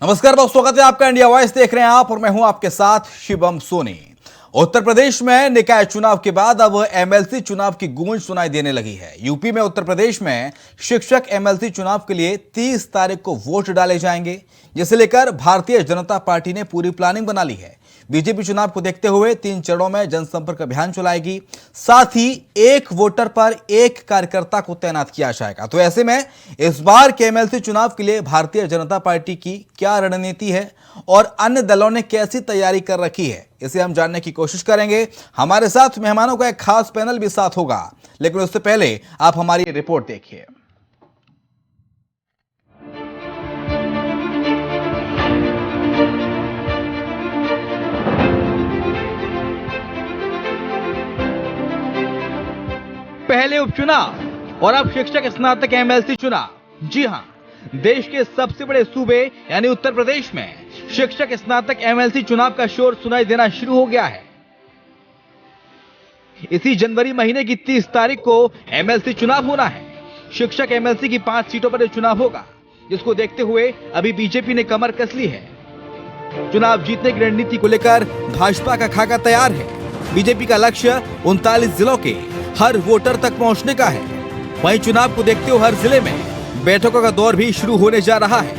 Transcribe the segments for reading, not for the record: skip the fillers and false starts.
नमस्कार बहुत स्वागत है आपका। इंडिया वॉइस देख रहे हैं आप और मैं हूं आपके साथ शिवम सोनी। उत्तर प्रदेश में निकाय चुनाव के बाद अब एमएलसी चुनाव की गूंज सुनाई देने लगी है। यूपी में उत्तर प्रदेश में शिक्षक एमएलसी चुनाव के लिए 30 तारीख को वोट डाले जाएंगे, जिसे लेकर भारतीय जनता पार्टी ने पूरी प्लानिंग बना ली है। बीजेपी चुनाव को देखते हुए 3 चरणों में जनसंपर्क अभियान चलाएगी, साथ ही एक वोटर पर एक कार्यकर्ता को तैनात किया जाएगा। तो ऐसे में इस बार के एमएलसी चुनाव के लिए भारतीय जनता पार्टी की क्या रणनीति है और अन्य दलों ने कैसी तैयारी कर रखी है, इसे हम जानने की कोशिश करेंगे। हमारे साथ मेहमानों का एक खास पैनल भी साथ होगा, लेकिन उससे पहले आप हमारी रिपोर्ट देखिए। पहले उपचुनाव और अब शिक्षक स्नातक एमएलसी चुनाव। जी हां, देश के सबसे बड़े सूबे यानी उत्तर प्रदेश में शिक्षक स्नातक एमएलसी चुनाव का शोर सुनाई देना शुरू हो गया है। इसी जनवरी महीने की 30 तारीख को एमएलसी चुनाव होना है। शिक्षक एमएलसी की 5 सीटों पर चुनाव होगा, जिसको देखते हुए अभी बीजेपी ने कमर कस ली है। चुनाव जीतने की रणनीति को लेकर भाजपा का खाका तैयार है। बीजेपी का लक्ष्य 39 जिलों के हर वोटर तक पहुंचने का है। वहीं चुनाव को देखते हुए हर जिले में बैठकों का दौर भी शुरू होने जा रहा है।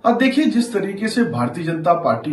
अब देखिए, जिस तरीके से भारतीय जनता पार्टी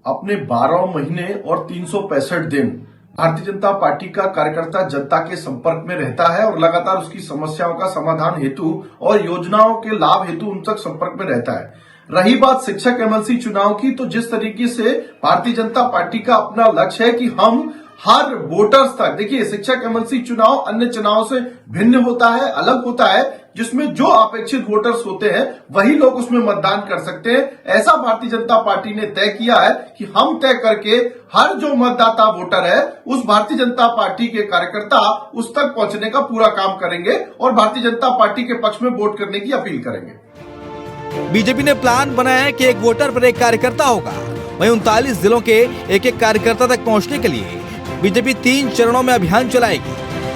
अपने 12 महीने और 365 दिन भारतीय जनता पार्टी का कार्यकर्ता जनता के संपर्क में रहता है और लगातार उसकी समस्याओं का समाधान हेतु और योजनाओं के लाभ हेतु उन तक संपर्क में रहता है। रही बात शिक्षक एमएलसी चुनाव की, तो जिस तरीके से भारतीय जनता पार्टी का अपना लक्ष्य है कि हम हर वोटर्स तक, देखिए शिक्षक एमएलसी चुनाव अन्य चुनावों से भिन्न होता है, अलग होता है, जिसमें जो अपेक्षित वोटर्स होते हैं वही लोग उसमें मतदान कर सकते हैं। ऐसा भारतीय जनता पार्टी ने तय किया है कि हम तय करके हर जो मतदाता वोटर है उस भारतीय जनता पार्टी के कार्यकर्ता उस तक पहुंचने का पूरा काम करेंगे और भारतीय जनता पार्टी के पक्ष में वोट करने की अपील करेंगे। बीजेपी ने प्लान बनाया है कि एक वोटर पर एक कार्यकर्ता होगा। वहीं 39 जिलों के एक कार्यकर्ता तक पहुंचने के लिए बीजेपी 3 चरणों में अभियान चलाएगी।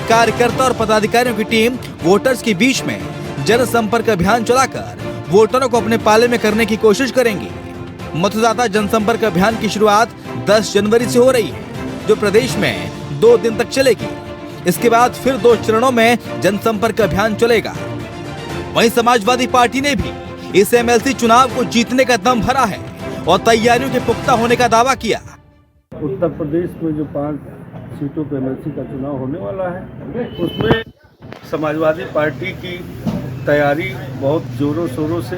कार्यकर्ता और पदाधिकारियों की टीम वोटर्स के बीच में जनसंपर्क अभियान चलाकर वोटरों को अपने पाले में करने की कोशिश करेंगी। मतदाता जनसंपर्क अभियान की शुरुआत 10 जनवरी से हो रही है, जो प्रदेश में 2 दिन तक चलेगी। इसके बाद फिर 2 चरणों में जनसंपर्क अभियान चलेगा। वहीं समाजवादी पार्टी ने भी इस एमएलसी चुनाव को जीतने का दम भरा है और तैयारियों के पुख्ता होने का दावा किया। उत्तर प्रदेश में जो 5 सीटों पर एमएलसी का चुनाव होने वाला है, उसमें समाजवादी पार्टी की तैयारी बहुत जोरों शोरों से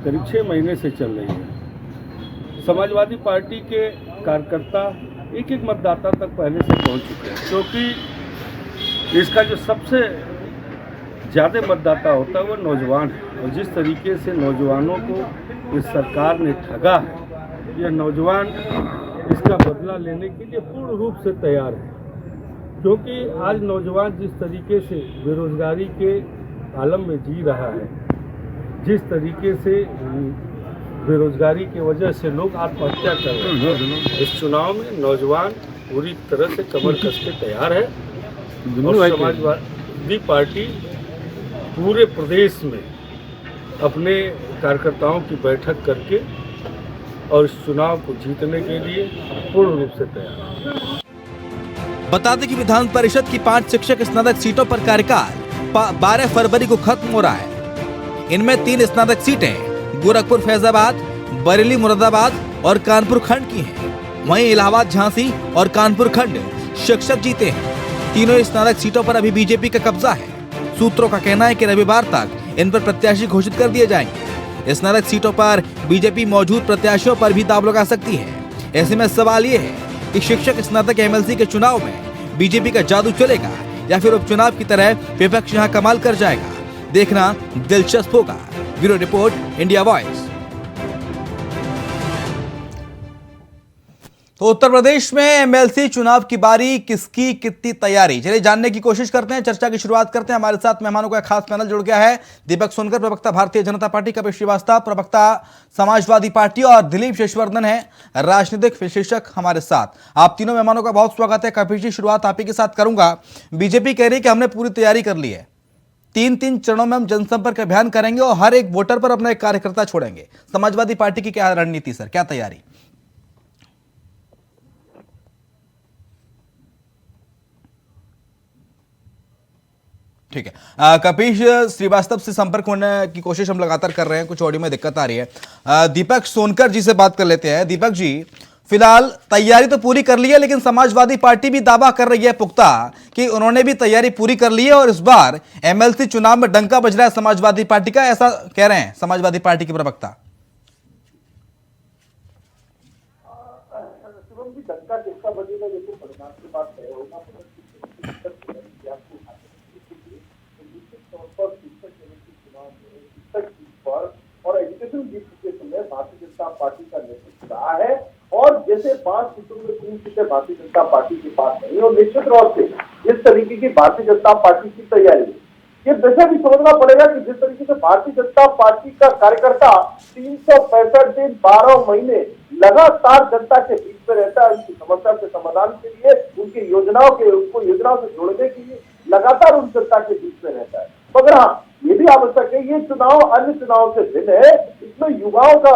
करीब 6 महीने से चल रही है। समाजवादी पार्टी के कार्यकर्ता एक मतदाता तक पहले से पहुंच चुके हैं, क्योंकि इसका जो सबसे ज़्यादा मतदाता होता है वो नौजवान है। और जिस तरीके से नौजवानों को इस सरकार ने ठगा है, यह नौजवान इसका बदला लेने के लिए पूर्ण रूप से तैयार है। क्योंकि आज नौजवान जिस तरीके से बेरोजगारी के आलम में जी रहा है, जिस तरीके से बेरोजगारी की वजह से लोग आत्महत्या कर रहे हैं, इस चुनाव में नौजवान पूरी तरह से कमर कस के तैयार है। और समाजवादी पार्टी पूरे प्रदेश में अपने कार्यकर्ताओं की बैठक करके और इस चुनाव को जीतने के लिए पूर्ण रूप से तैयार है। बता दें कि विधान परिषद की 5 शिक्षक स्नातक सीटों पर कार्यकाल 12 फरवरी को खत्म हो रहा है। इनमें 3 स्नातक सीटें गोरखपुर फैजाबाद, बरेली मुरादाबाद और कानपुर खंड की हैं। वहीं इलाहाबाद झांसी और कानपुर खंड शिक्षक जीते हैं। तीनों स्नातक सीटों पर अभी बीजेपी का कब्जा है। सूत्रों का कहना है कि रविवार तक इन पर प्रत्याशी घोषित कर दिए जाएंगे। स्नातक सीटों पर बीजेपी मौजूद प्रत्याशियों पर भी दांव लगा सकती है। ऐसे में सवाल ये है कि शिक्षक स्नातक एमएलसी के चुनाव में बीजेपी का जादू चलेगा या फिर उपचुनाव की तरह विपक्ष यहां कमाल कर जाएगा। देखना दिलचस्प होगा। Bureau report, India voice. तो उत्तर प्रदेश में एमएलसी चुनाव की बारी, किसकी कितनी तैयारी, चलिए जानने की कोशिश करते हैं। चर्चा की शुरुआत करते हैं। हमारे साथ मेहमानों का खास पैनल जुड़ गया है। दीपक सोनकर, प्रवक्ता भारतीय जनता पार्टी, कपिल श्रीवास्तव, प्रवक्ता समाजवादी पार्टी, और दिलीप शेषवर्धन है, राजनीतिक विशेषज्ञ हमारे साथ। आप तीनों मेहमानों का बहुत स्वागत है। कपिल जी, शुरुआत आप ही के साथ करूंगा। बीजेपी कह रही है कि हमने पूरी तैयारी कर ली है, तीन चरणों में हम जनसंपर्क अभियान करेंगे और हर एक वोटर पर अपना एक कार्यकर्ता छोड़ेंगे। समाजवादी पार्टी की क्या रणनीति सर, क्या तैयारी? ठीक है, कपीश श्रीवास्तव से संपर्क होने की कोशिश हम लगातार कर रहे हैं, कुछ ऑडियो में दिक्कत आ रही है। दीपक सोनकर जी से बात कर लेते हैं। दीपक जी, फिलहाल तैयारी तो पूरी कर ली है, लेकिन समाजवादी पार्टी भी दावा कर रही है पुख्ता कि उन्होंने भी तैयारी पूरी कर ली है और इस बार एमएलसी चुनाव में डंका बज रहा है समाजवादी पार्टी का, ऐसा कह रहे हैं समाजवादी पार्टी के प्रवक्ता। डंका किसका बजेगा, लेकिन परिणाम के बाद तय होगा। और एजुकेशन डिप्यूटेशन में भारतीय जनता पार्टी का नेतृत्व रहा है और जैसे 5 सीटों में 3 सीटें भारतीय जनता पार्टी के पास नहीं, और निश्चित तौर से जिस तरीके की भारतीय जनता पार्टी की तैयारी है, ये वैसे भी समझना पड़ेगा कि जिस तरीके से भारतीय जनता पार्टी का कार्यकर्ता 365 दिन 12 महीने लगातार जनता के बीच में रहता है, उनकी समस्या के समाधान के लिए, उनकी उनको योजनाओं से जोड़ने के लिए लगातार उन जनता के बीच में रहता है। मगर हाँ, ये भी आवश्यक है, ये चुनाव अन्य चुनाव से भिन्न है। इसमें युवाओं का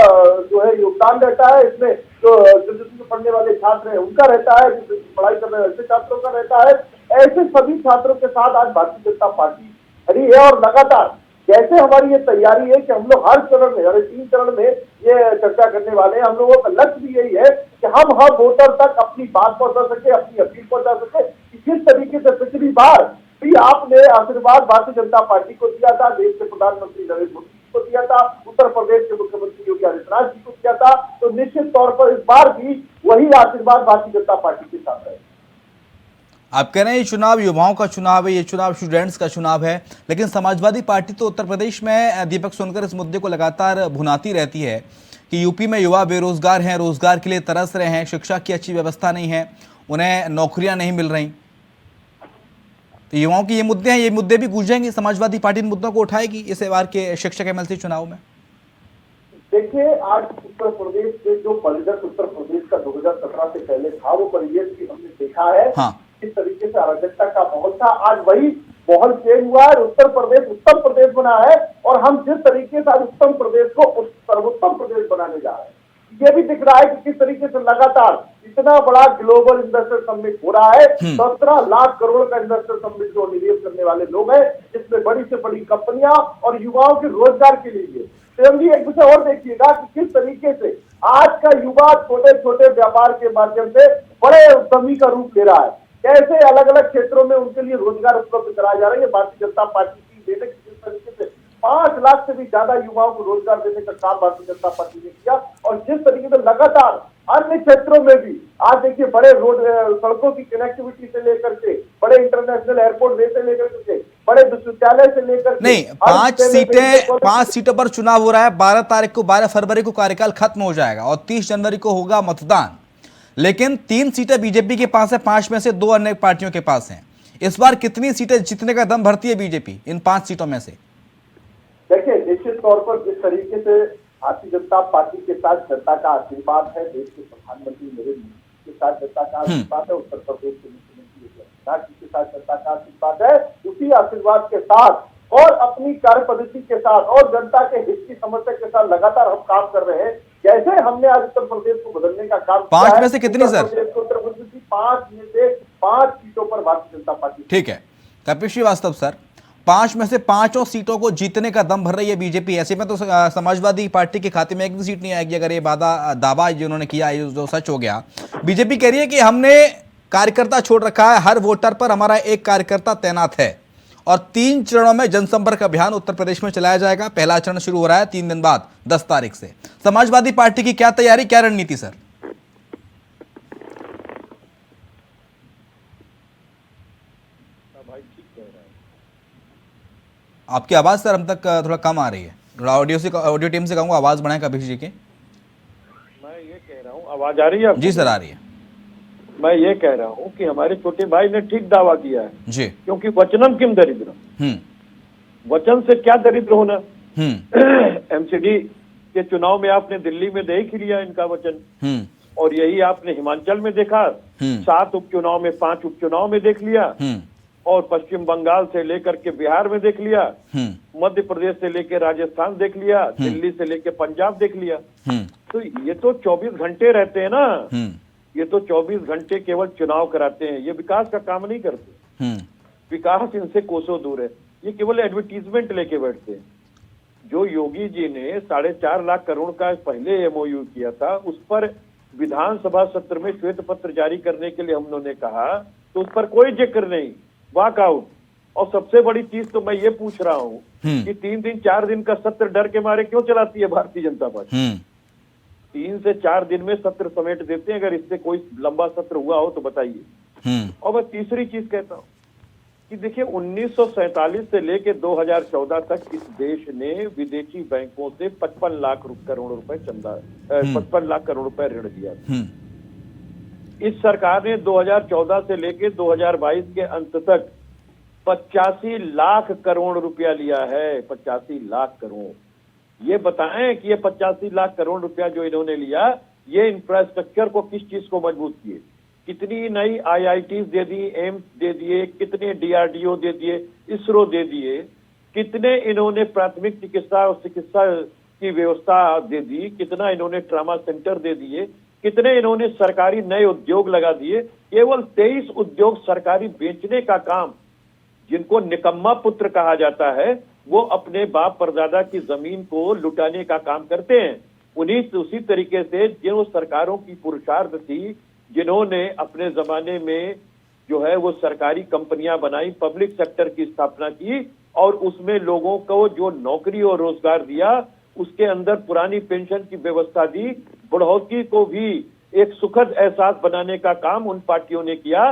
जो है योगदान रहता है, इसमें जो ग्रेजुएशन पढ़ने वाले छात्र हैं उनका रहता है, पढ़ाई कर रहे ऐसे छात्रों का रहता है। ऐसे सभी छात्रों के साथ आज भारतीय जनता पार्टी खड़ी है और लगातार कैसे हमारी ये तैयारी है कि हम लोग हर चरण में, हर 3 चरण में ये चर्चा करने वाले हैं। हम लोगों का लक्ष्य भी यही है कि हम हर वोटर तक अपनी बात पहुंचा सके, अपनी अपील पहुंचा सके कि जिस तरीके से पिछली बार भी आपने आशीर्वाद भारतीय जनता पार्टी को दिया था, देश के प्रधानमंत्री नरेंद्र मोदी जी को दिया था, उत्तर प्रदेश के मुख्यमंत्री योगी आदित्यनाथ जी को दिया था, तो निश्चित तौर पर इस बार भी वही आशीर्वाद भारतीय जनता पार्टी के साथ है। आप कह रहे हैं ये चुनाव युवाओं का चुनाव है, ये चुनाव स्टूडेंट्स का चुनाव है, लेकिन समाजवादी पार्टी तो उत्तर प्रदेश में, दीपक सोनकर इस मुद्दे को लगातार भुनाती रहती है कि यूपी में युवा बेरोजगार हैं, रोजगार के लिए तरस रहे हैं, शिक्षा की अच्छी व्यवस्था नहीं है, उन्हें नौकरियां नहीं मिल रही। तो युवाओं की ये मुद्दे हैं, ये मुद्दे भी गूंजेंगे, समाजवादी पार्टी इन मुद्दों को उठाएगी इस बार के शिक्षक एमएलसी चुनाव में। देखिए, आज उत्तर प्रदेश के जो परिदृश्य उत्तर प्रदेश का 2017 से पहले था, वो परिवेश भी हमने देखा है। हाँ। किस तरीके से अराजकता का माहौल था, आज वही माहौल चेंज हुआ है। उत्तर प्रदेश बना है और हम जिस तरीके से आज उत्तर प्रदेश को सर्वोत्तम प्रदेश बनाने जा रहे हैं, ये भी दिख रहा है कि किस तरीके से लगातार इतना बड़ा ग्लोबल इन्वेस्टर समिट हो रहा है। 17 लाख करोड़ का इन्वेस्टर समिट जो निवेश करने वाले लोग हैं, जिसमें बड़ी से बड़ी कंपनियां और युवाओं के रोजगार के लिए। तो एक विषय और देखिएगा कि किस तरीके से आज का युवा छोटे छोटे व्यापार के माध्यम से बड़े उद्यमी का रूप ले रहा है, कैसे अलग अलग क्षेत्रों में उनके लिए रोजगार उपलब्ध कराया जा रहा है। भारतीय जनता पार्टी की देने की जिस तरीके से 5 लाख से भी ज्यादा युवाओं को रोजगार देने का काम भारतीय जनता पार्टी ने किया, और जिस तरीके से लगातार अन्य क्षेत्रों में भी आज देखिए बड़े रोड सड़कों की कनेक्टिविटी से लेकर के, बड़े इंटरनेशनल एयरपोर्ट वे से लेकर के, बड़े विश्वविद्यालय से लेकर नहीं, 5 सीटों पर चुनाव हो रहा है। 12 फरवरी को कार्यकाल खत्म हो जाएगा और 30 जनवरी को होगा मतदान, लेकिन 3 सीटें बीजेपी के पास है, 5 में से 2 अन्य पार्टियों के पास हैं। इस बार कितनी सीटें जीतने का दम भरती है बीजेपी इन 5 सीटों में से? देखिए, निश्चित तौर पर जिस तरीके से भारतीय जनता पार्टी के साथ जनता का आशीर्वाद है, देश के प्रधानमंत्री नरेंद्र मोदी के साथ जनता का आशीर्वाद है, उत्तर प्रदेश के मुख्यमंत्री योगी आदित्यनाथ जी के साथ जनता का आशीर्वाद है, उसी आशीर्वाद के साथ और अपनी कार्य पद्धति के साथ और जनता के हित की समस्या के साथ लगातार हम काम कर रहे हैं। जैसे हमने आज उत्तर प्रदेश को बदलने का काम किया है, 5 में से कितनी सर? उत्तर प्रदेश की 5 में से 5 सीटों पर भारतीय जनता पार्टी। ठीक है, कपिल श्रीवास्तव सर, 5 में से 5 सीटों को जीतने का दम भर रही है बीजेपी। ऐसे में तो समाजवादी पार्टी के खाते में एक भी सीट नहीं आएगी अगर ये दावा जिन्होंने किया जो सच हो गया। बीजेपी कह रही है कि हमने कार्यकर्ता छोड़ रखा है, हर वोटर पर हमारा एक कार्यकर्ता तैनात है और 3 चरणों में जनसंपर्क अभियान उत्तर प्रदेश में चलाया जाएगा। पहला चरण शुरू हो रहा है 3 दिन बाद 10 तारीख से। समाजवादी पार्टी की क्या तैयारी, क्या रणनीति सर? आपकी आवाज सर हम तक थोड़ा कम आ रही है, थोड़ा ऑडियो टीम से कहूंगा आवाज बढ़ाएं कपिल जी की। मैं ये कह रहा हूँ, आवाज आ रही है? जी सर आ रही है। मैं ये कह रहा हूँ कि हमारे छोटे भाई ने ठीक दावा किया है जी, क्योंकि वचनम किम दरिद्र, वचन से क्या दरिद्र होना। एमसीडी के चुनाव में आपने दिल्ली में देख लिया इनका वचन, और यही आपने हिमाचल में देखा, 7 उपचुनाव में 5 उपचुनाव में देख लिया, और पश्चिम बंगाल से लेकर के बिहार में देख लिया, मध्य प्रदेश से लेकर राजस्थान देख लिया, दिल्ली से लेकर पंजाब देख लिया। तो ये तो 24 घंटे रहते हैं ना, ये तो 24 घंटे केवल चुनाव कराते हैं, ये विकास का काम नहीं करते। विकास इनसे कोसों दूर है, ये केवल एडवर्टीजमेंट लेके बैठते हैं। जो योगी जी ने 4.5 लाख करोड़ का पहले एमओयू किया था, उस पर विधानसभा सत्र में श्वेत पत्र जारी करने के लिए हम लोगों ने कहा, तो उस पर कोई जिक्र नहीं, वॉकआउट। और सबसे बड़ी चीज तो मैं ये पूछ रहा हूँ कि 3 दिन 4 दिन का सत्र डर के मारे क्यों चलाती है भारतीय जनता पार्टी? 3 से 4 दिन में सत्र समेट देते हैं, अगर इससे कोई लंबा सत्र हुआ हो तो बताइए। और मैं तीसरी चीज कहता हूँ कि देखिए 1947 से लेकर 2014 तक इस देश ने विदेशी बैंकों से 55 लाख करोड़ रुपए 55 लाख करोड़ रुपए ऋण दिया। इस सरकार ने 2014 से लेकर 2022 के अंत तक 85 लाख करोड़ रुपया लिया है, 85 लाख करोड़। ये बताएं कि ये 85 लाख करोड़ रुपया जो इन्होंने लिया, ये इंफ्रास्ट्रक्चर को किस चीज को मजबूत किए? कितनी नई आईआईटीज दे दी, एम्स दे दिए, कितने डीआरडीओ दे दिए, इसरो दे दिए, कितने इन्होंने प्राथमिक चिकित्सा और चिकित्सा की व्यवस्था दे दी, कितना इन्होंने ट्रामा सेंटर दे दिए, कितने इन्होंने सरकारी नए उद्योग लगा दिए। केवल 23 उद्योग सरकारी बेचने का काम, जिनको निकम्मा पुत्र कहा जाता है, वो अपने बाप परदादा की जमीन को लुटाने का काम करते हैं। उसी तरीके से जो सरकारों की पुरुषार्थ थी, जिन्होंने अपने जमाने में जो है वो सरकारी कंपनियां बनाई, पब्लिक सेक्टर की स्थापना की और उसमें लोगों को जो नौकरी और रोजगार दिया, उसके अंदर पुरानी पेंशन की व्यवस्था दी, बढ़ोतरी को भी एक सुखद एहसास बनाने का काम उन पार्टियों ने किया,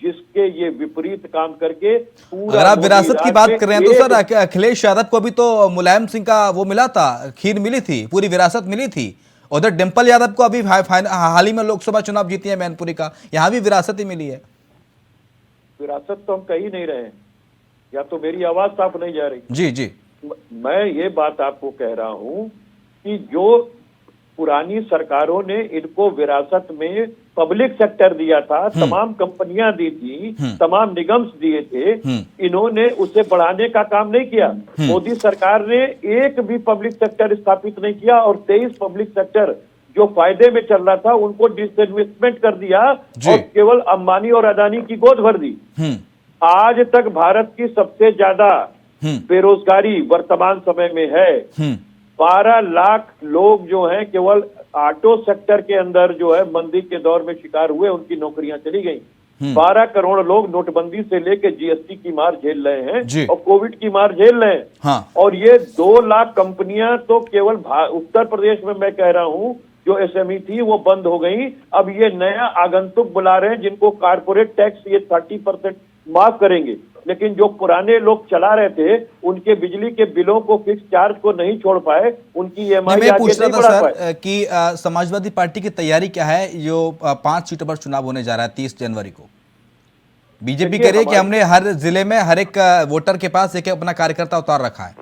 जिसके ये विपरीत काम करके पूरा। अगर आप विरासत की बात कर रहे हैं तो सर अखिलेश यादव को भी तो मुलायम सिंह का वो मिला था, खीर मिली थी, पूरी विरासत मिली थी। उधर डिंपल यादव को अभी हाल ही में लोकसभा चुनाव जीती है मैनपुरी का, यहाँ भी विरासत ही मिली है। विरासत तो हम कही नहीं रहे हैं, या तो मेरी आवाज साफ नहीं जा रही? जी जी, मैं ये बात आपको कह रहा हूं कि जो पुरानी सरकारों ने इनको विरासत में पब्लिक सेक्टर दिया था, तमाम कंपनियां दी थी, तमाम निगम्स दिए थे, इन्होंने उसे बढ़ाने का काम नहीं किया। मोदी सरकार ने एक भी पब्लिक सेक्टर स्थापित नहीं किया और 23 पब्लिक सेक्टर जो फायदे में चल रहा था उनको डिसइन्वेस्टमेंट कर दिया और केवल अंबानी और अदानी की गोद भर दी। आज तक भारत की सबसे ज्यादा बेरोजगारी वर्तमान समय में है। 12 लाख लोग जो हैं केवल ऑटो सेक्टर के अंदर जो है मंदी के दौर में शिकार हुए, उनकी नौकरियां चली गई। 12 करोड़ लोग नोटबंदी से लेकर जीएसटी की मार झेल रहे हैं और कोविड की मार झेल रहे हैं। हाँ। और ये 2 लाख कंपनियां तो केवल उत्तर प्रदेश में मैं कह रहा हूं जो एसएमई थी वो बंद हो गई। अब ये नया आगंतुक बुला रहे हैं जिनको कारपोरेट टैक्स ये 30% माफ करेंगे, लेकिन जो पुराने लोग चला रहे थे उनके बिजली के बिलों को फिक्स चार्ज को नहीं छोड़ पाए, उनकी ईएमआई मैं पूछ रहा था सर कि समाजवादी पार्टी की तैयारी क्या है? जो 5 सीटों पर चुनाव होने जा रहा है 30 जनवरी को, बीजेपी कह रही है कि हमने हर जिले में हर एक वोटर के पास एक अपना कार्यकर्ता उतार रखा है।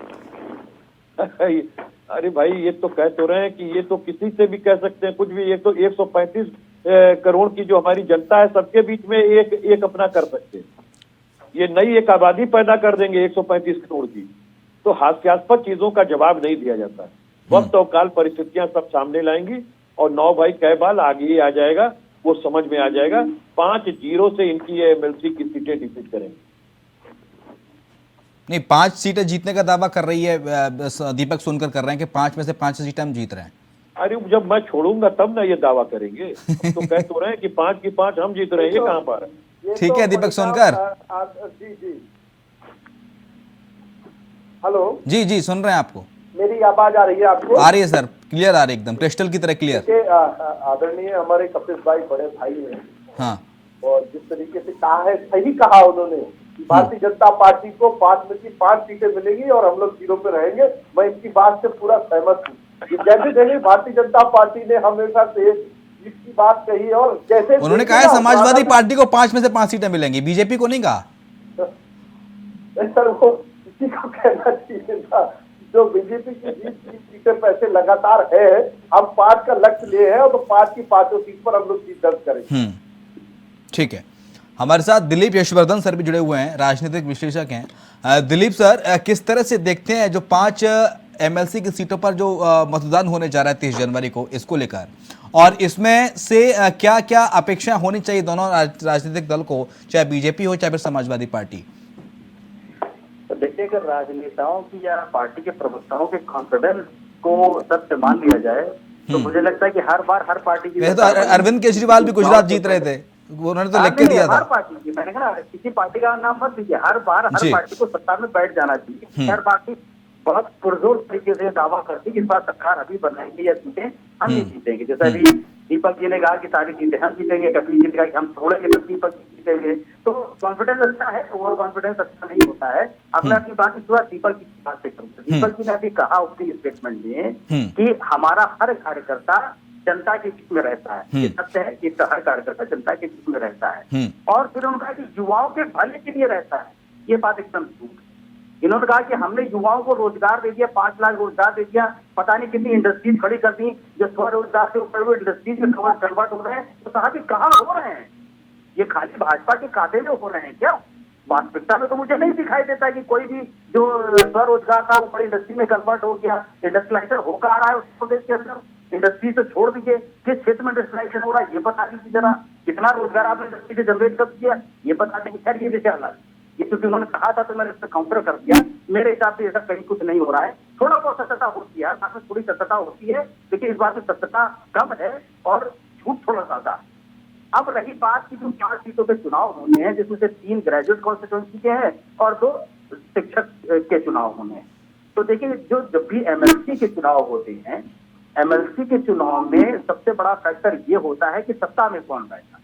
अरे भाई, ये तो कह तो रहे हैं कि ये तो किसी से भी कह सकते हैं कुछ भी। ये तो 135 करोड़ की जो हमारी जनता है सबके बीच में एक अपना कर सकते हैं। ये नई एक आबादी पैदा कर देंगे 135 करोड़ की। तो हास्यास्पद चीजों का जवाब नहीं दिया जाता है। वक्त और काल परिस्थितियां सब सामने लाएंगी और 9 भाई कै बाल आगे ही आ जाएगा, वो समझ में आ जाएगा। 5-0 से इनकी एमएलसी की सीटें डिफीट करेंगे। नहीं, 5 सीटें जीतने का दावा कर रही है दीपक सोनकर, कर रहे हैं कि 5 में से 5 सीटें हम जीत रहे हैं। अरे जब मैं छोड़ूंगा तब ना ये दावा करेंगे। तो कह तो रहे हैं कि 5 की 5 हम जीत रहे हैं, ये कहां पर है? ठीक है दीपक सोनकर। जी हेलो जी जी, सुन रहे हैं आपको। मेरी आवाज आ रही है आपको? आ रही है सर, क्लियर आ रही है, एकदम क्रिस्टल की तरह क्लियर। आदरणीय हमारे कपिल भाई बड़े भाई हैं। हाँ। और जिस तरीके से कहा है, सही कहा उन्होंने कि भारतीय जनता पार्टी को 5 में से 5 सीटें मिलेंगी और हम लोग 0 पे रहेंगे। मैं इनकी बात से पूरा सहमत हूँ। जैसे भारतीय जनता पार्टी ने हमेशा से इसकी बात कही और जैसे उन्होंने कहा है समाजवादी पार्टी को 5 में से 5 सीटें मिलेंगी, बीजेपी को नहीं कहा। सर वो किसी को कहना चाहिए था, जो बीजेपी की 20 सीटें पैसे लगातार है, हम 5 का लक्ष्य लिए हैं और तो 5 की 5 सीट पर हम लोग जीत दर्ज करेंगे। ठीक है। हमारे साथ दिलीप यशवर्धन सर भी जुड़े हुए हैं, राजनीतिक विश्लेषक हैं। दिलीप सर, किस तरह से देखते हैं जो 5 एमएलसी की सीटों पर जो मतदान होने जा रहा है 30 जनवरी को, इसको लेकर, और इसमें से क्या क्या अपेक्षाएं होनी चाहिए दोनों राजनीतिक दल को, चाहे बीजेपी हो चाहे फिर समाजवादी पार्टी? तो देखिए, अगर राजनेताओं की या पार्टी के प्रवक्ताओं के कॉन्फिडेंस को सत्य मान लिया जाए तो मुझे लगता है कि हर बार हर पार्टी की वैसे तो अरविंद केजरीवाल भी गुजरात जीत रहे थे, उन्होंने तो लिख के दिया था। हर पार्टी की, मैंने कहा किसी पार्टी का नाम मत दीजिए, हर बार हर पार्टी को सत्ता में बैठ जाना चाहिए। हर पार्टी बहुत पुरजोर तरीके से दावा करती है कि इस बार सरकार अभी बनाएंगे या सीटें हम नहीं जीतेंगे। जैसे अभी दीपक जी ने कहा कि सारी सीटें हम जीतेंगे, कपिल जी ने कहा कि हम छोड़ेंगे तो दीपक जी जीतेंगे। तो कॉन्फिडेंस अच्छा है, ओवर कॉन्फिडेंस अच्छा नहीं होता है। अब मैं अपनी बात इस बार दीपक जी की बात से करूँ। दीपक जी ने अभी कहा उसके स्टेटमेंट में कि हमारा हर कार्यकर्ता जनता के बीच में रहता है। ये सत्य है कि हर कार्यकर्ता जनता के बीच में रहता है। और फिर उन्होंने कहा कि युवाओं के भले के लिए रहता है। ये बात एकदम झूठ है। इन्होंने कहा कि हमने युवाओं को रोजगार दे दिया, 5 लाख रोजगार दे दिया, पता नहीं कितनी इंडस्ट्रीज खड़ी कर दी जो स्वरोजगार से ऊपर हुए इंडस्ट्रीज में कन्वर्ट हो रहे हैं। तो कहा कि कहाँ हो रहे हैं? ये खाली भाजपा के खाते में हो रहे हैं क्या? वास्तविकता में तो मुझे नहीं दिखाई देता कि कोई भी जो स्वरोजगार था वो बड़ी इंडस्ट्री में कन्वर्ट हो गया। इंडस्ट्रियलाइजेशन होकर आ रहा है उत्तर प्रदेश के अंदर। इंडस्ट्री से छोड़ दीजिए, किस क्षेत्र में इंडस्ट्रियलाइजेशन हो रहा है ये बता दीजिए जरा। कितना रोजगार आपने इंडस्ट्री से जनरेट कर दिया ये बता दीजिए। खैर ये विषय अलग, ये क्योंकि उन्होंने कहा था तो मैंने इस पर काउंटर कर दिया। मेरे हिसाब से ऐसा कहीं कुछ नहीं हो रहा है। थोड़ा बहुत सत्यता होती है, साथ में थोड़ी सत्यता होती है, लेकिन इस बात में सत्यता कम है और झूठ थोड़ा ज्यादा। अब रही बात की जो 4 सीटों पे चुनाव होने हैं, जिसमें से 3 ग्रेजुएट कॉन्स्टिट्यूएंसी के हैं और 2 शिक्षक के चुनाव होने हैं। तो देखिए, जब भी एमएलसी के चुनाव होते हैं, एमएलसी के चुनाव में सबसे बड़ा फैक्टर ये होता है कि सत्ता में कौन बैठा।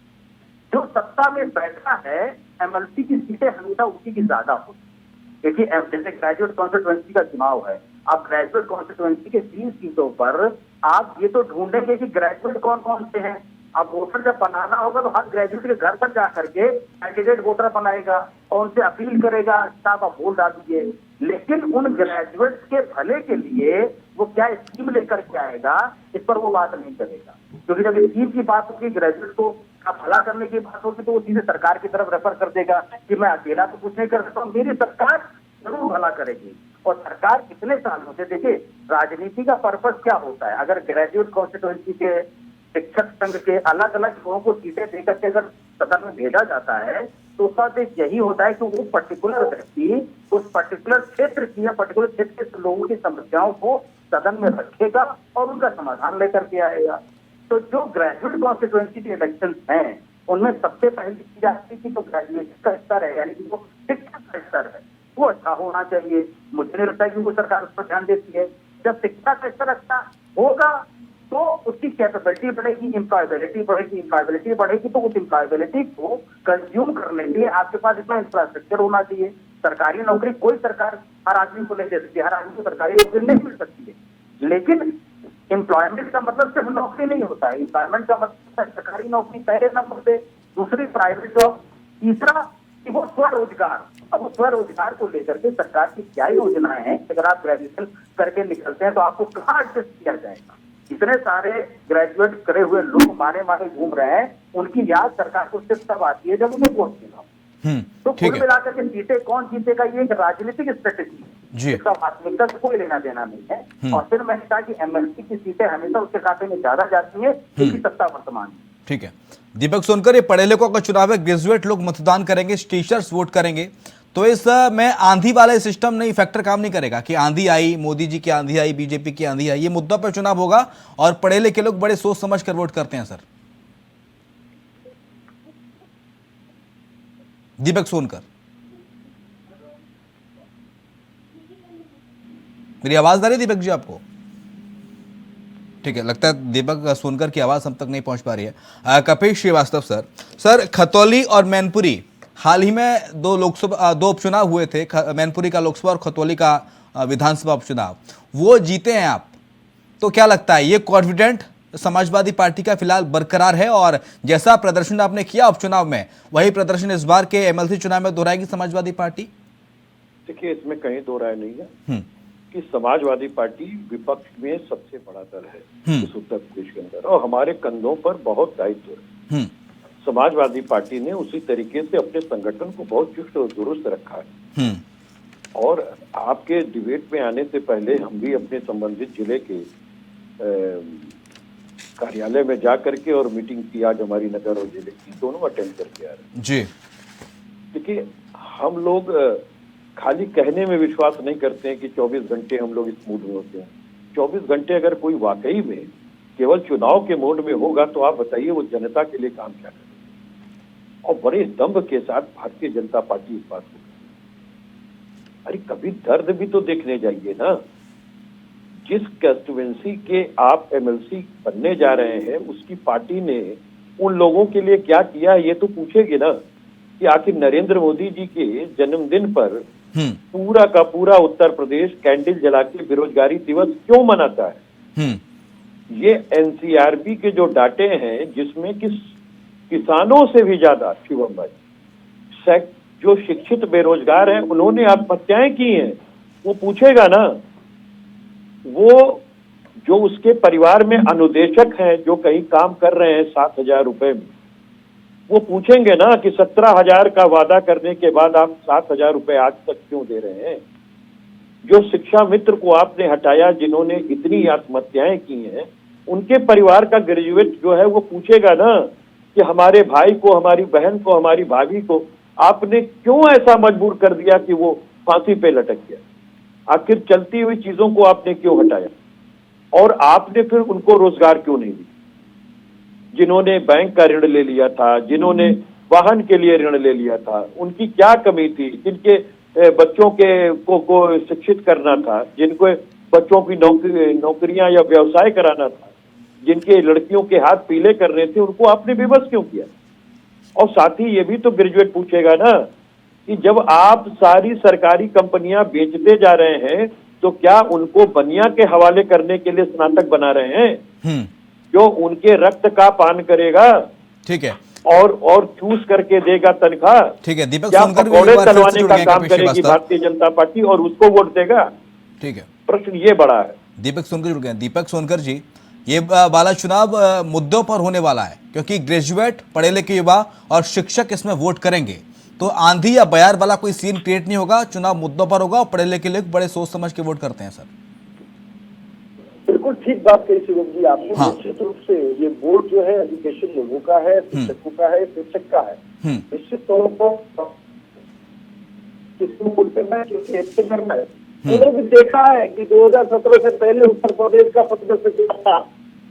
जो सत्ता में बैठा है, एमएलसी की सीटें हमेशा उसी की ज्यादा होती है। देखिए, जैसे ग्रेजुएट कॉन्स्टिट्यूएंसी का चुनाव है, अब ग्रेजुएट कॉन्स्टिट्यूएंसी के 3 सीटों पर आप ये तो ढूंढेंगे कि ग्रेजुएट कौन कौन से हैं। अब वोटर जब बनाना होगा तो हर ग्रेजुएट के घर पर जा करके कैंडिडेट वोटर बनाएगा और उनसे अपील करेगा साहब आप वोट डाल दीजिए। लेकिन उन ग्रेजुएट्स के भले के लिए वो क्या स्कीम लेकर के आएगा, इस पर वो बात नहीं करेगा। क्योंकि जब स्कीम की बात होगी, ग्रेजुएट को का भला करने की बात होगी, तो वो सीधे सरकार की तरफ रेफर कर देगा कि मैं अकेला तो कुछ नहीं कर सकता हूँ, मेरी सरकार जरूर भला करेगी। और सरकार कितने सालों से, देखिए राजनीति का पर्पस क्या होता है। अगर ग्रेजुएट कॉन्स्टिट्यूएंसी के शिक्षक संघ के अलग अलग लोगों को सीटें देकर के अगर सदन में भेजा जाता है तो उसका उद्देश्य यही होता है कि वो पर्टिकुलर व्यक्ति उस पर्टिकुलर क्षेत्र की या पर्टिकुलर क्षेत्र के लोगों की समस्याओं को सदन में रखेगा और उनका समाधान लेकर के आएगा। तो जो ग्रेजुएट कॉन्स्टिट्यूएंसी के इलेक्शन हैं उनमें सबसे पहली चीज आती है कि जो ग्रेजुएशन का स्तर है, यानी कि जो शिक्षा का स्तर है, वो अच्छा होना चाहिए। मुझे नहीं लगता कि वो सरकार उस पर ध्यान देती है। जब शिक्षा का स्तर अच्छा होगा तो उसकी कैपेबिलिटी बढ़ेगी, एम्प्लॉयबिलिटी बढ़ेगी। एम्प्लॉयबिलिटी बढ़ेगी तो उस एम्प्लॉयबिलिटी को कंज्यूम करने के लिए आपके पास इतना इंफ्रास्ट्रक्चर होना चाहिए। सरकारी नौकरी कोई सरकार हर आदमी को नहीं दे सकती, हर आदमी को सरकारी नौकरी नहीं मिल सकती है। लेकिन एम्प्लॉयमेंट का मतलब सिर्फ नौकरी नहीं होता है। एम्प्लॉयमेंट का मतलब सरकारी नौकरी पहले नंबर पे, दूसरी प्राइवेट जॉब, तीसरा कि वो स्वरोजगार। अब उस स्वरोजगार को लेकर के सरकार की क्या योजनाएं हैं। अगर आप ग्रेजुएशन करके निकलते हैं तो आपको कहाँ एडजस्ट किया जाएगा। इतने सारे ग्रेजुएट करे हुए लोग मारे घूम रहे हैं, उनकी याद सरकार को सिर्फ तब आती है जब उन्हें वोट देना। तो कुल मिलाकर के सीटें कौन जीतेगा ये एक राजनीतिक स्ट्रेटेजी है, इसका वास्तविकता से कोई लेना देना नहीं है। और फिर मैंने कहा कि एमएलसी की सीटें हमेशा उसके खाते में ज्यादा जाती है क्योंकि सत्ता वर्तमान है। ठीक है दीपक सोनकर, ये पढ़े लिखों का चुनाव है, ग्रेजुएट लोग मतदान करेंगे, टीचर्स वोट करेंगे, तो इस में आंधी वाले सिस्टम नहीं, फैक्टर काम नहीं करेगा कि आंधी आई, मोदी जी की आंधी आई, बीजेपी की आंधी आई। ये मुद्दा पर चुनाव होगा और पढ़े लिखे लोग बड़े सोच समझ कर वोट करते हैं। सर दीपक सोनकर, मेरी आवाज आ रही है दीपक जी आपको? ठीक है, लगता है दीपक सोनकर की आवाज हम तक नहीं पहुंच पा रही है। कपिल श्रीवास्तव सर, खतौली और मैनपुरी, हाल ही में 2 उपचुनाव हुए थे, मैनपुरी का लोकसभा और खतौली का विधानसभा उपचुनाव, वो जीते हैं आप, तो क्या लगता है ये कॉन्फिडेंट समाजवादी पार्टी का फिलहाल बरकरार है और जैसा प्रदर्शन आपने किया उपचुनाव में वही प्रदर्शन इस बार के एमएलसी चुनाव में दोहराएगी समाजवादी पार्टी? देखिए, इसमें कहीं दो राय नहीं है कि समाजवादी पार्टी विपक्ष में सबसे बड़ा दल है इस उत्तर प्रदेश के अंदर और हमारे कंधों पर बहुत दायित्व है। समाजवादी पार्टी ने उसी तरीके से अपने संगठन को बहुत चुस्त और दुरुस्त रखा है। और आपके डिबेट में आने से पहले हम भी अपने संबंधित जिले के कार्यालय में जा करके और मीटिंग की आज हमारी नगर और जिले की दोनों अटेंड करके आ रहे हैं जी। देखिए, हम लोग खाली कहने में विश्वास नहीं करते हैं कि 24 घंटे हम लोग इस मूड में होते हैं। 24 घंटे अगर कोई वाकई में केवल चुनाव के मोड में होगा तो आप बताइए वो जनता के लिए काम क्या करेगा। और बड़े दम्भ के साथ भारतीय जनता पार्टी इस बात को, अरे कभी दर्द भी तो देखने जाइए ना। जिस कंस्टिट्यूएंसी के आप एमएलसी बनने जा रहे हैं उसकी पार्टी ने उन लोगों के लिए क्या किया ये तो पूछेगी ना कि आखिर नरेंद्र मोदी जी के जन्मदिन पर पूरा का पूरा उत्तर प्रदेश कैंडल जला के बेरोजगारी दिवस क्यों मनाता है। ये एनसीआरबी के जो डाटे हैं जिसमें किसानों से भी ज्यादा शिवम भाई जो शिक्षित बेरोजगार हैं उन्होंने आत्महत्याएं की हैं, वो पूछेगा ना। वो जो उसके परिवार में अनुदेशक हैं जो कहीं काम कर रहे हैं 7,000 रुपए में, वो पूछेंगे ना कि 17,000 का वादा करने के बाद आप 7,000 रुपए आज तक क्यों दे रहे हैं। जो शिक्षा मित्र को आपने हटाया जिन्होंने इतनी आत्महत्याएं की हैं, उनके परिवार का ग्रेजुएट जो है वो पूछेगा ना कि हमारे भाई को, हमारी बहन को, हमारी भाभी को आपने क्यों ऐसा मजबूर कर दिया कि वो फांसी पे लटक गया। आखिर चलती हुई चीजों को आपने क्यों हटाया और आपने फिर उनको रोजगार क्यों नहीं दिया। जिन्होंने बैंक का ऋण ले लिया था, जिन्होंने वाहन के लिए ऋण ले लिया था, उनकी क्या कमी थी। जिनके बच्चों के को शिक्षित करना था, जिनको बच्चों की नौकरियां या व्यवसाय कराना था, जिनके लड़कियों के हाथ पीले करने थे, उनको आपने बेबस क्यों किया। और साथ ही ये भी तो ग्रेजुएट पूछेगा ना कि जब आप सारी सरकारी कंपनियां बेचते जा रहे हैं तो क्या उनको बनिया के हवाले करने के लिए स्नातक बना रहे हैं जो उनके रक्त का पान करेगा। ठीक है। और चूस करके देगा तनख्वाह। ठीक है। दीपक क्या सोनकर पकौड़े तलवाने का काम करेगी भारतीय जनता पार्टी और उसको वोट देगा। ठीक है, प्रश्न ये बड़ा है। दीपक सोनकर जुड़ गए। दीपक सोनकर जी, ये वाला चुनाव मुद्दों पर होने वाला है क्योंकि ग्रेजुएट, पढ़े लिखे युवा और शिक्षक इसमें वोट करेंगे, तो आंधी या बयार वाला कोई सीन क्रिएट नहीं होगा। चुनाव मुद्दों पर होगा और पढ़े लिखे लोग बड़े सोच समझ के वोट करते हैं। सर बिल्कुल ठीक बात कही शिवम जी आपने। हाँ। निश्चित रूप से ये वोट जो है एजुकेशन लोगों का है, शिक्षकों का है, शिक्षक का है। निश्चित तौर पर किसको वोट करना है, किसको एक्शन करना है। उन्होंने भी देखा है कि 2017 से पहले उत्तर प्रदेश का पत्र था,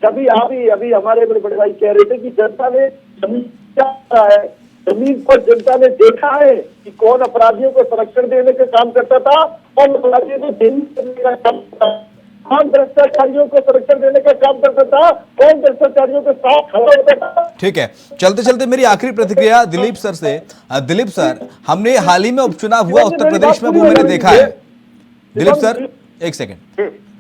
कभी अभी हमारे बड़े बड़े भाई कह रहे थे कि जनता ने जमीन क्या है, जमीन पर जनता ने देखा है कि कौन अपराधियों को संरक्षण देने का काम करता था, कौन अपराधियों को देने का काम करता था, कौन भ्रष्टाचारियों को संरक्षण देने का काम करता था, कौन भ्रष्टाचारियों के साथ खड़ा होता था। ठीक है, चलते चलते मेरी आखिरी प्रतिक्रिया दिलीप सर से। दिलीप सर, हमने हाल ही में उपचुनाव हुआ उत्तर प्रदेश में, वो मैंने देखा है। दिलीप सर एक सेकेंड,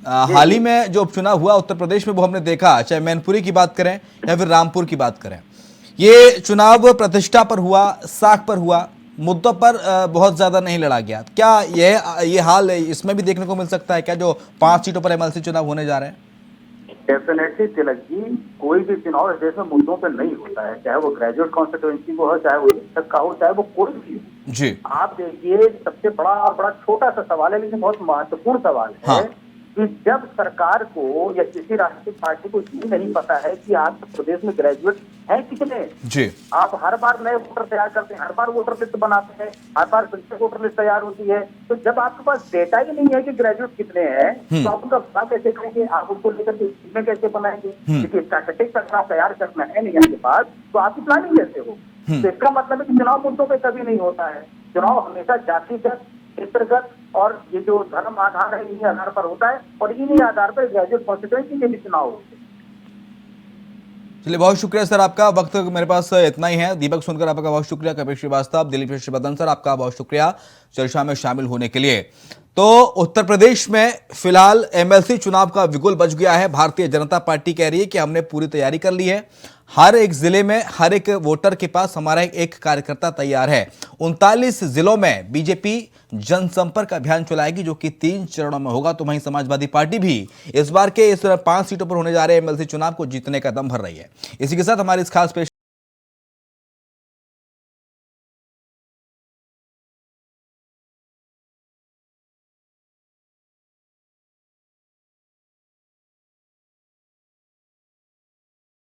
हाल ही में जो उपचुनाव हुआ उत्तर प्रदेश में वो हमने देखा, चाहे मैनपुरी की बात करें या फिर रामपुर की बात करें, ये चुनाव प्रतिष्ठा पर हुआ, साख पर हुआ, मुद्दों पर बहुत ज्यादा नहीं लड़ा गया। क्या ये हाल इसमें भी देखने को मिल सकता है क्या, जो 5 सीटों पर एमएलसी चुनाव होने जा रहे हैं? डेफिनेटली तिलक जी, कोई भी चुनाव इस देश में मुद्दों पर नहीं होता है, चाहे वो ग्रेजुएट कॉन्स्टिट्यूएंसी को हो, चाहे वो शिक्षक का हो, चाहे वो कोई भी हो। जी, आप देखिए, सबसे बड़ा और बड़ा छोटा सा सवाल है लेकिन बहुत महत्वपूर्ण सवाल है। हाँ। कि जब सरकार को या किसी राजनीतिक पार्टी को ये नहीं पता है कि आज प्रदेश में ग्रेजुएट हैं कितने, जी, आप हर बार नए वोटर तैयार करते हैं, हर बार वोटर लिस्ट बनाते हैं, हर बार शिक्षक वोटर लिस्ट तैयार होती है, तो जब आपके पास डेटा ही नहीं है कि ग्रेजुएट कितने हैं तो आप उनका पता कैसे करेंगे, आप उसको लेकर के स्कीमें कैसे बनाएंगे। क्योंकि स्टैटिस्टिक्स अगर आप तैयार करना है नहीं आपके पास तो आपकी प्लानिंग कैसे हो। तो इसका मतलब है कि चुनाव मुद्दों पर कभी नहीं होता है। चुनाव हमेशा जातिगत, क्षेत्रगत और ये जो धर्म आधार है इन्हीं आधार पर होता है और इन्हीं आधार पर ग्रेजुएट कॉन्स्टिट्यूएंसी के भी चुनाव होते हैं। चलिए, बहुत शुक्रिया सर, आपका वक्त मेरे पास इतना ही है। दीपक सोनकर आपका बहुत शुक्रिया, कपिल श्रीवास्तव, दिलीप श्रीवर्धन सर आपका बहुत शुक्रिया चर्चा में शामिल होने के लिए। तो उत्तर प्रदेश में फिलहाल एमएलसी चुनाव का बिगुल बज गया है। भारतीय जनता पार्टी कह रही है कि हमने पूरी तैयारी कर ली है। हर एक जिले में हर एक वोटर के पास हमारा एक कार्यकर्ता तैयार है। 39 जिलों में बीजेपी जनसंपर्क अभियान चलाएगी जो कि 3 चरणों में होगा। तो वहीं समाजवादी पार्टी भी इस बार के इस 5 सीटों पर होने जा रहे एमएलसी चुनाव को जीतने का दम भर रही है। इसी के साथ हमारी इस खास पेश